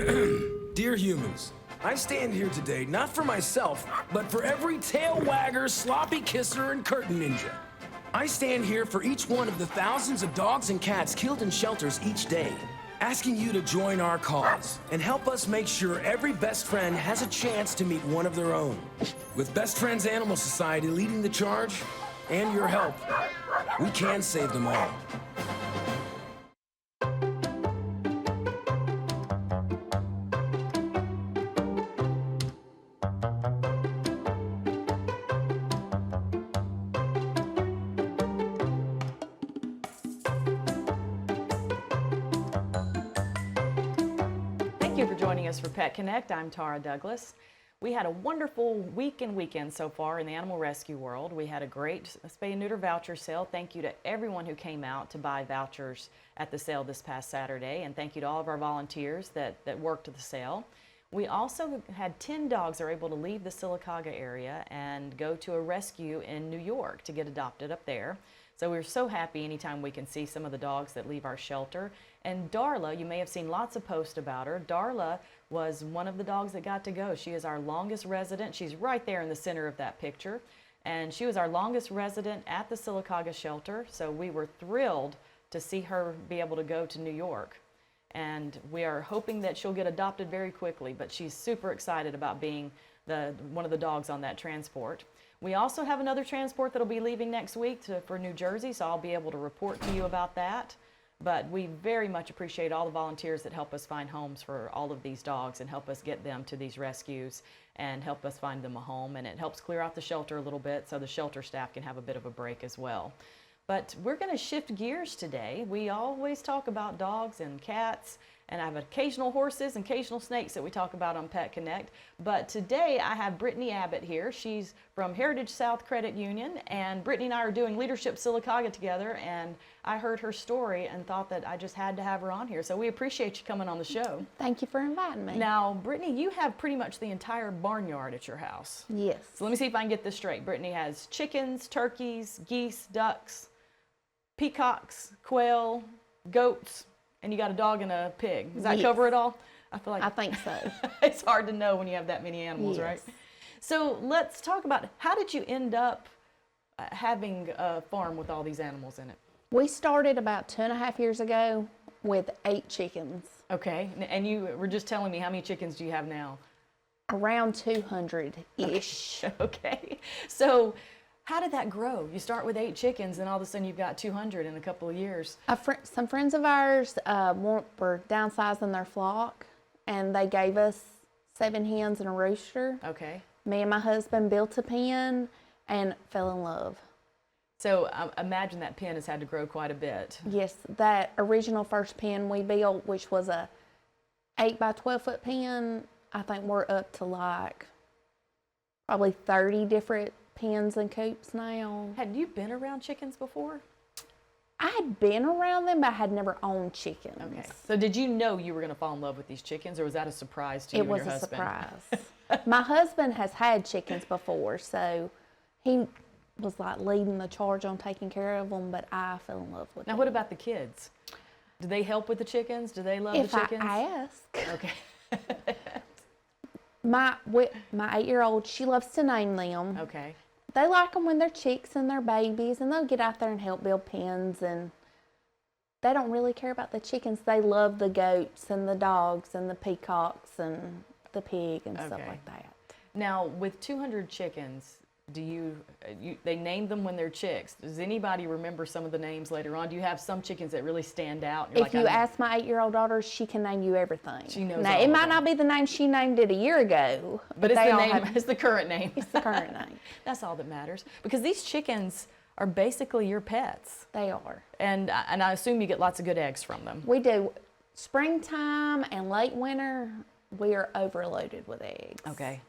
Dear humans, I stand here today not for myself, but for every tail wagger, sloppy kisser, and curtain ninja. I stand here for each one of the thousands of dogs and cats killed in shelters each day, asking you to join our cause and help us make sure every best friend has a chance to meet one of their own. With Best Friends Animal Society leading the charge, and your help, we can save them all. Thank you for joining us for Pet Connect. I'm Tara Douglas. We had a wonderful week and weekend so far in the animal rescue world. We had a great spay and neuter voucher sale. Thank you to everyone who came out to buy vouchers at the sale this past Saturday, and thank you to all of our volunteers that worked at the sale. We also had 10 dogs that were able to leave the Sylacauga area and go to a rescue in New York to get adopted up there. So we're so happy anytime we can see some of the dogs that leave our shelter. And Darla, you may have seen lots of posts about her. Darla was one of the dogs that got to go. She is our longest resident. She's right there in the center of that picture. And she was our longest resident at the Sylacauga shelter. So we were thrilled to see her be able to go to New York. And we are hoping that she'll get adopted very quickly, but she's super excited about being one of the dogs on that transport. We also have another transport that'll be leaving next week for New Jersey, so I'll be able to report to you about that. But we very much appreciate all the volunteers that help us find homes for all of these dogs and help us get them to these rescues and help us find them a home. And it helps clear out the shelter a little bit so the shelter staff can have a bit of a break as well. But we're going to shift gears today. We always talk about dogs and cats, and I have occasional horses and occasional snakes that we talk about on Pet Connect. But today I have Britney Abbott here. She's from Heritage South Credit Union, and Britney and I are doing Leadership Sylacauga together, and I heard her story and thought that I just had to have her on here. So we appreciate you coming on the show. Thank you for inviting me. Now, Britney, you have pretty much the entire barnyard at your house. Yes. So let me see if I can get this straight. Britney has chickens, turkeys, geese, ducks, peacocks, quail, goats, and you got a dog and a pig. Does that cover it all? I think so. It's hard to know when you have that many animals, right? So let's talk about, how did you end up having a farm with all these animals in it? We started about 2.5 years ago with 8 chickens. Okay, and you were just telling me, how many chickens do you have now? Around 200-ish. Okay, so how did that grow? You start with 8 chickens, and all of a sudden you've got 200 in a couple of years. Some friends of ours were downsizing their flock, and they gave us 7 hens and a rooster. Okay. Me and my husband built a pen and fell in love. So imagine that pen has had to grow quite a bit. Yes, that original first pen we built, which was a 8 by 12 foot pen, I think we're up to like probably 30 different pens and coops now. Had you been around chickens before? I had been around them, but I had never owned chickens. Okay. So did you know you were going to fall in love with these chickens, or was that a surprise to you and your husband? It was a surprise. My husband has had chickens before, so he was like leading the charge on taking care of them, but I fell in love with them. Now, what about the kids? Do they help with the chickens? Do they love the chickens? If I ask. Okay. My 8-year-old, she loves to name them. Okay. They like them when they're chicks and they're babies, and they'll get out there and help build pens, and they don't really care about the chickens. They love the goats and the dogs and the peacocks and the pig and stuff like that. Now, with 200 chickens, they name them when they're chicks. Does anybody remember some of the names later on? Do you have some chickens that really stand out? If you ask my 8-year-old daughter, she can name you everything. She knows now, all it of might them. not be the name she named it a year ago. But it's the name. It's the current name. It's the current name. That's all that matters. Because these chickens are basically your pets. They are. And I assume you get lots of good eggs from them. We do. Springtime and late winter, we are overloaded with eggs. Okay.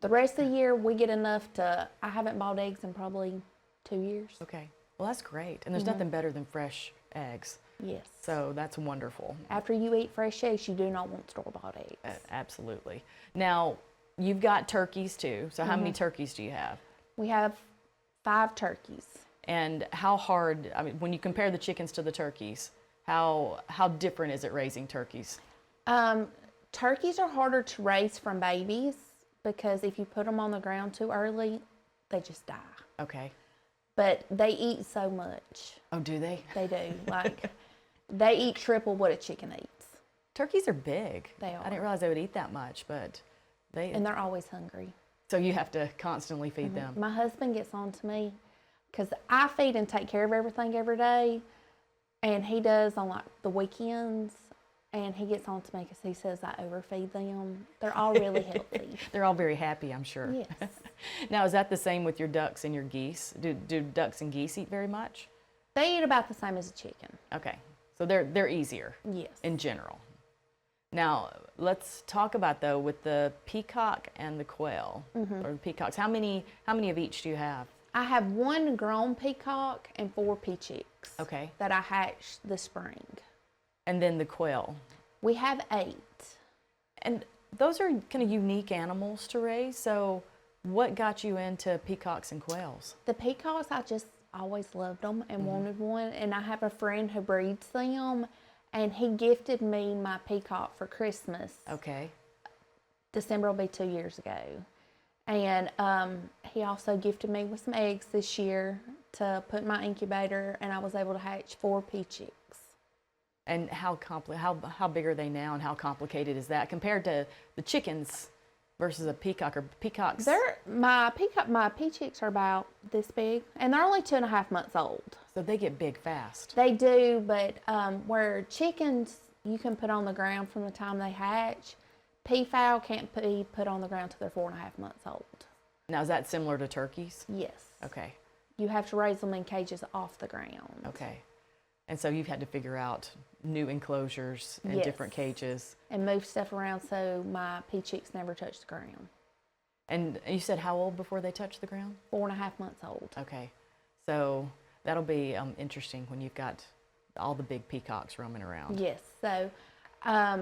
The rest of the year, we get enough I haven't bought eggs in probably 2 years. Okay. Well, that's great. And there's nothing better than fresh eggs. Yes. So that's wonderful. After you eat fresh eggs, you do not want store-bought eggs. Absolutely. Now, you've got turkeys too. So how many turkeys do you have? We have 5 turkeys. And how hard, I mean, when you compare the chickens to the turkeys, how different is it raising turkeys? Turkeys are harder to raise from babies because if you put them on the ground too early, they just die. Okay. But they eat so much. Oh, do they? They do. Like, they eat triple what a chicken eats. Turkeys are big. They are. I didn't realize they would eat that much, but And they're always hungry. so you have to constantly feed them. My husband gets on to me because I feed and take care of everything every day, and he does on like the weekends. And he gets on to me because he says I overfeed them. They're all really healthy. They're all very happy, I'm sure. Yes. Now, is that the same with your ducks and your geese? Do ducks and geese eat very much? They eat about the same as a chicken. Okay, so they're easier. Yes. In general. Now, let's talk about though with the peacock and the quail, or the peacocks. How many of each do you have? I have one grown peacock and 4 pea chicks. Okay. That I hatched this spring. And then the quail. We have 8. And those are kind of unique animals to raise. So what got you into peacocks and quails? The peacocks, I just always loved them and wanted one. And I have a friend who breeds them, and he gifted me my peacock for Christmas. Okay. December will be 2 years ago. And he also gifted me with some eggs this year to put in my incubator, and I was able to hatch 4 pea chicks. And how big are they now, and how complicated is that compared to the chickens versus a peacock or peacocks? My pea chicks are about this big, and they're only 2.5 months old. So they get big fast. They do, but where chickens you can put on the ground from the time they hatch, peafowl can't be put on the ground till they're 4.5 months old. Now, is that similar to turkeys? Yes. Okay. You have to raise them in cages off the ground. Okay. And so you've had to figure out new enclosures and Yes. different cages. And move stuff around so my pea chicks never touch the ground. And you said how old before they touch the ground? 4.5 months old. Okay. So that'll be interesting when you've got all the big peacocks roaming around. Yes. So I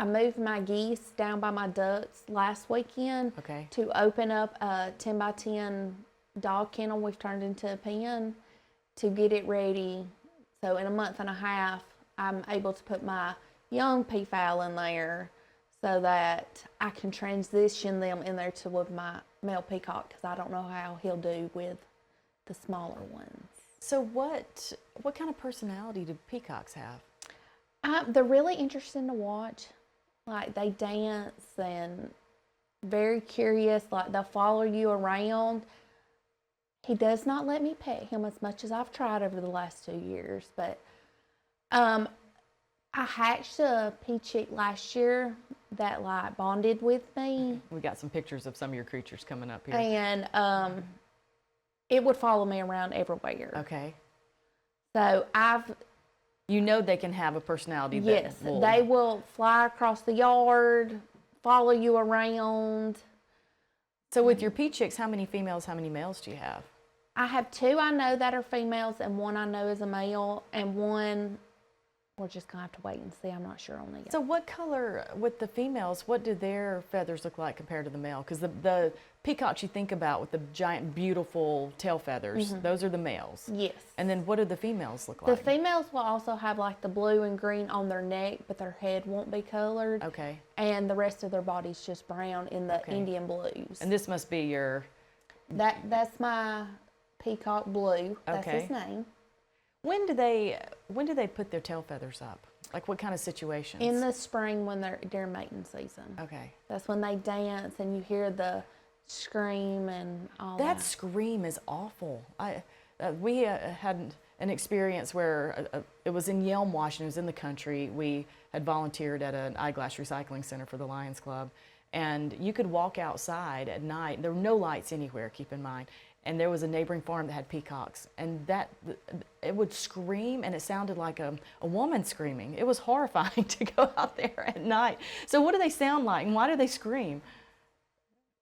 moved my geese down by my ducks last weekend Okay. to open up a 10 by 10 dog kennel we've turned into a pen to get it ready. So in a month and a half, I'm able to put my young peafowl in there so that I can transition them in there to with my male peacock, because I don't know how he'll do with the smaller ones. So what kind of personality do peacocks have? They're really interesting to watch. Like, they dance and very curious. Like, they'll follow you around. He does not let me pet him as much as I've tried over the last 2 years, but I hatched a pea chick last year that like bonded with me, We got some pictures of some of your creatures coming up here. and it would follow me around everywhere. Okay. So You know they can have a personality that yes, they will fly across the yard, follow you around. So with your pea chicks, how many females, how many males do you have? I have 2 I know that are females, and 1 I know is a male, and 1 we're just gonna have to wait and see. I'm not sure on that. So what color, with the females, what do their feathers look like compared to the male? Because the peacocks you think about with the giant, beautiful tail feathers, those are the males. Yes. And then what do the females look The like? females will also have like the blue and green on their neck, but their head won't be colored. Okay. And the rest of their body's just brown in the Okay. Indian blues. And this must be your... That's my peacock blue. That's Okay. his name. When do they put their tail feathers up? Like what kind of situations? In the spring when they're during mating season. Okay. That's when they dance and you hear the scream and all That that. scream is awful. We had an experience where it was in Yelm, Washington. It was in the country. We had volunteered at an eyeglass recycling center for the Lions Club. And you could walk outside at night. There were no lights anywhere, keep in mind. And there was a neighboring farm that had peacocks. And it would scream, and it sounded like a woman screaming. It was horrifying to go out there at night. So what do they sound like, and why do they scream?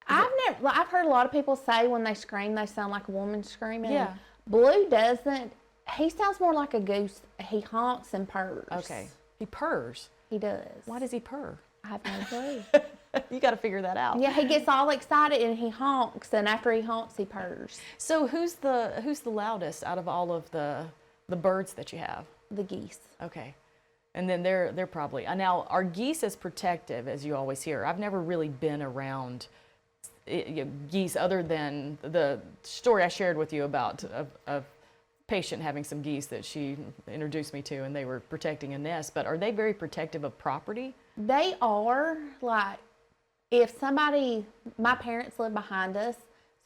I've heard a lot of people say when they scream, they sound like a woman screaming. Yeah. Blue doesn't. He sounds more like a goose. He honks and purrs. Okay. He purrs. He does. Why does he purr? I have no clue. You got to figure that out. Yeah, he gets all excited and he honks, and after he honks, he purrs. So who's the loudest out of all of the birds that you have? The geese. Okay. And then they're probably now, are geese as protective as you always hear? I've never really been around geese other than the story I shared with you about a patient having some geese that she introduced me to, and they were protecting a nest. But are they very protective of property? They are. Like, if somebody, my parents live behind us,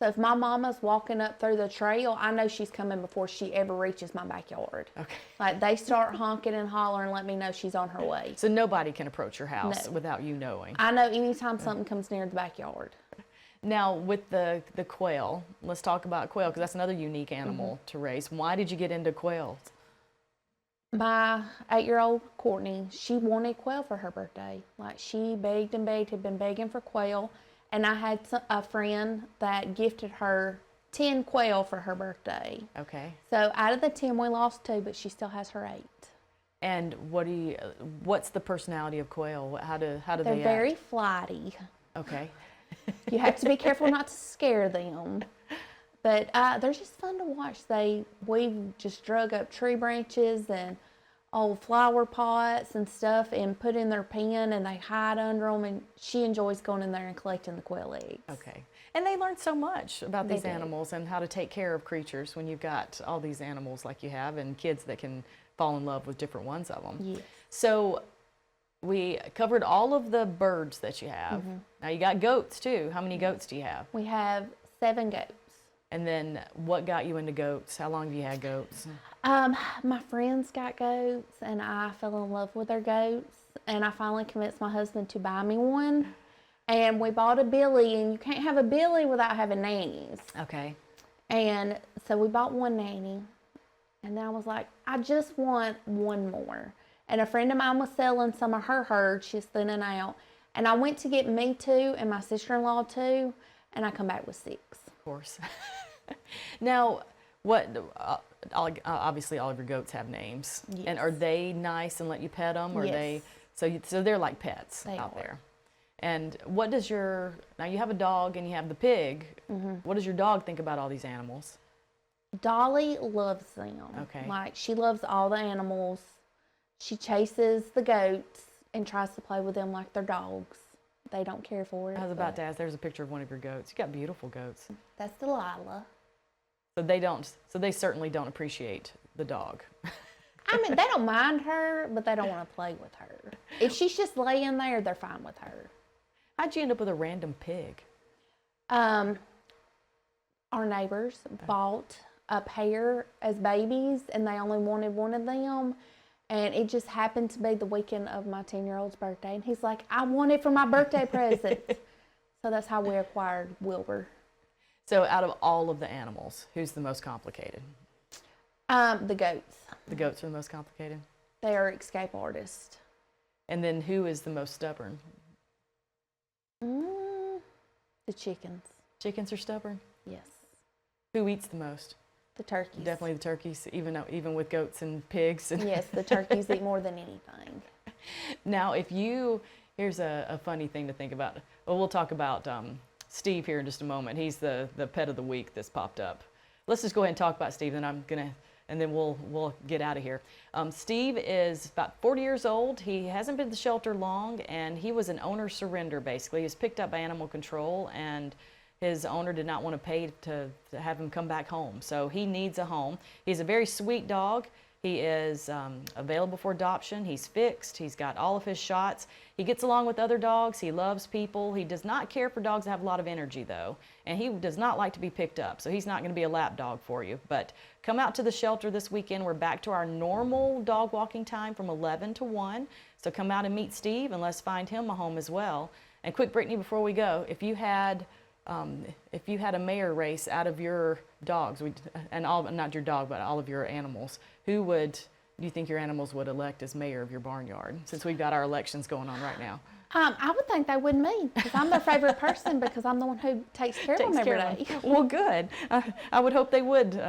so if my mama's walking up through the trail, I know she's coming before she ever reaches my backyard. Okay. Like, they start honking and hollering, let me know she's on her way. So nobody can approach your house No. without you knowing. I know anytime something comes near the backyard. Now, with the quail, let's talk about quail, because that's another unique animal to raise. Why did you get into quails? My 8-year-old Courtney, she wanted quail for her birthday. Like, she begged and begged, had been begging for quail. And I had a friend that gifted her 10 quail for her birthday. Okay. So out of the 10, we lost 2, but she still has her 8. And what's the personality of quail? How do They're they very act? flighty. Okay. You have to be careful not to scare them. But they're just fun to watch. We just drug up tree branches and old flower pots and stuff and put in their pen, and they hide under them, and she enjoys going in there and collecting the quail eggs. Okay. And they learn so much about They these do. animals and how to take care of creatures when you've got all these animals like you have, and kids that can fall in love with different ones of them. Yes. So we covered all of the birds that you have. Now you got goats too. How many goats do you have? We have 7 goats. And then what got you into goats? How long have you had goats? My friends got goats, and I fell in love with their goats, and I finally convinced my husband to buy me one. And we bought a billy, and you can't have a billy without having nannies. Okay. And so we bought one nanny, and then I was like, I just want one more. And a friend of mine was selling some of her herd. She's thinning out. And I went to get me 2 and my sister-in-law 2, and I come back with 6. Of course. Now, what? Obviously, all of your goats have names. Yes. And are they nice and let you pet them? Or Yes. they? So they're like pets They out are. there. And what does now you have a dog and you have the pig. What does your dog think about all these animals? Dolly loves them. Okay. Like, she loves all the animals. She chases the goats and tries to play with them like they're dogs. They don't care for it. I was about but to ask, there's a picture of one of your goats. You got beautiful goats. That's Delilah. So they certainly don't appreciate the dog. I mean, they don't mind her, but they don't want to play with her. If she's just laying there, they're fine with her. How'd you end up with a random pig? Our neighbors bought a pair as babies, and they only wanted one of them. And it just happened to be the weekend of my 10-year-old's birthday. And he's like, I want it for my birthday present. So that's how we acquired Wilbur. So out of all of the animals, who's the most complicated? The goats. The goats are the most complicated. They are escape artists. And then who is the most stubborn? The chickens. Chickens are stubborn? Yes. Who eats the most? The turkeys. Definitely the turkeys, even with goats and pigs. Yes, the turkeys eat more than anything. Now, here's a funny thing to think about. Well, we'll talk about Steve here in just a moment. He's the pet of the week that's popped up. Let's just go ahead and talk about Steve, and then we'll get out of here. Steve is about 40 years old. He hasn't been at the shelter long, and he was an owner surrender, basically. He was picked up by animal control, and his owner did not want to pay to have him come back home. So he needs a home. He's a very sweet dog. He is available for adoption. He's fixed. He's got all of his shots. He gets along with other dogs. He loves people. He does not care for dogs that have a lot of energy, though. And he does not like to be picked up. So he's not going to be a lap dog for you. But come out to the shelter this weekend. We're back to our normal dog walking time from 11 to 1. So come out and meet Steve, and let's find him a home as well. And quick, Brittany, before we go, if you had a mayor race out of your dogs, not your dog, but all of your animals, who do you think your animals would elect as mayor of your barnyard, since we've got our elections going on right now? I would think they would me, because I'm their favorite person, because I'm the one who takes care of them every day. Well, good. I would hope they would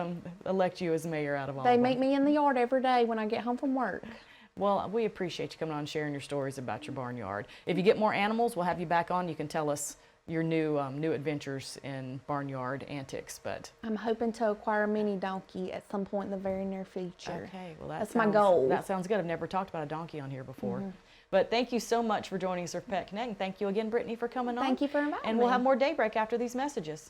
elect you as mayor out of all They of them. meet me in the yard every day when I get home from work. Well, we appreciate you coming on and sharing your stories about your barnyard. If you get more animals, we'll have you back on. You can tell us your new adventures in barnyard antics. But I'm hoping to acquire a mini donkey at some point in the very near future. okay, well That's my goal. That sounds good. I've never talked about a donkey on here before. But thank you so much for joining us for Pet Connect, and thank you again, Brittany, for coming on. Thank you for inviting And we'll me. have more Daybreak after these messages.